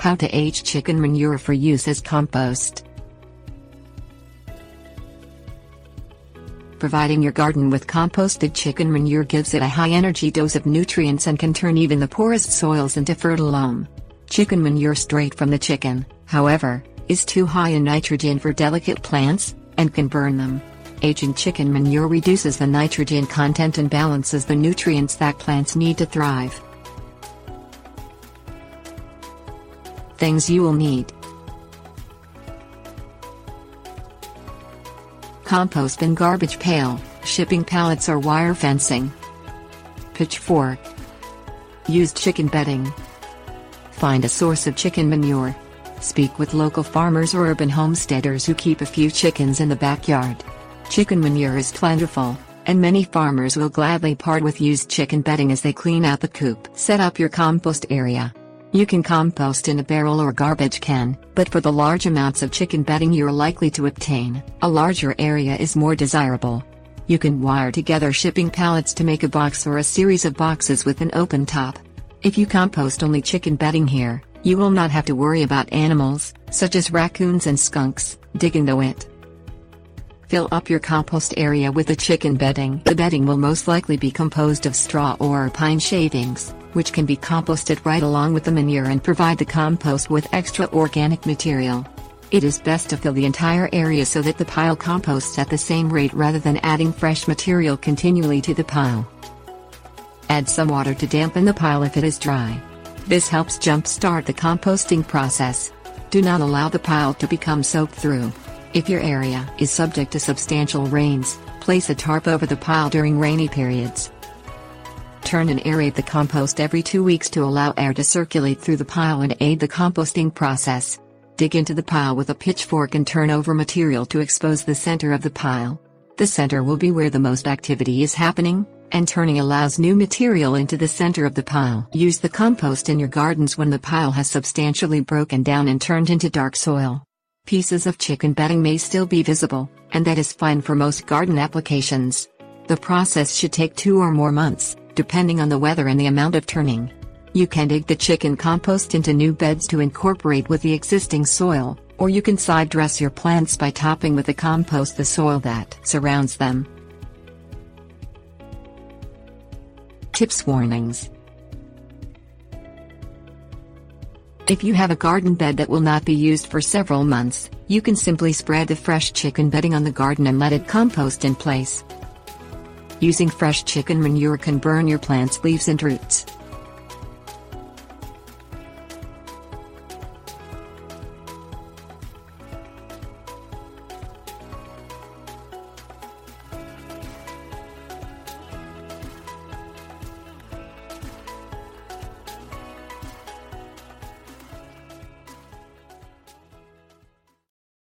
How to age chicken manure for use as compost. Providing your garden with composted chicken manure gives it a high-energy dose of nutrients and can turn even the poorest soils into fertile loam. Chicken manure straight from the chicken, however, is too high in nitrogen for delicate plants, and can burn them. Aging chicken manure reduces the nitrogen content and balances the nutrients that plants need to thrive. Things you will need: compost bin, garbage pail, shipping pallets or wire fencing, pitchfork, used chicken bedding. Find a source of chicken manure. Speak with local farmers or urban homesteaders who keep a few chickens in the backyard. Chicken manure is plentiful, and many farmers will gladly part with used chicken bedding as they clean out the coop. Set up your compost area. You can compost in a barrel or garbage can, but for the large amounts of chicken bedding you're likely to obtain, a larger area is more desirable. You can wire together shipping pallets to make a box or a series of boxes with an open top. If you compost only chicken bedding here, you will not have to worry about animals, such as raccoons and skunks, digging the wet. Fill up your compost area with the chicken bedding. The bedding will most likely be composed of straw or pine shavings, which can be composted right along with the manure and provide the compost with extra organic material. It is best to fill the entire area so that the pile composts at the same rate rather than adding fresh material continually to the pile. Add some water to dampen the pile if it is dry. This helps jump-start the composting process. Do not allow the pile to become soaked through. If your area is subject to substantial rains, place a tarp over the pile during rainy periods. Turn and aerate the compost every 2 weeks to allow air to circulate through the pile and aid the composting process. Dig into the pile with a pitchfork and turn over material to expose the center of the pile. The center will be where the most activity is happening, and turning allows new material into the center of the pile. Use the compost in your gardens when the pile has substantially broken down and turned into dark soil. Pieces of chicken bedding may still be visible, and that is fine for most garden applications. The process should take 2 or more months, depending on the weather and the amount of turning. You can dig the chicken compost into new beds to incorporate with the existing soil, or you can side dress your plants by topping with the compost the soil that surrounds them. Tips: warnings. If you have a garden bed that will not be used for several months, you can simply spread the fresh chicken bedding on the garden and let it compost in place. Using fresh chicken manure can burn your plant's leaves and roots.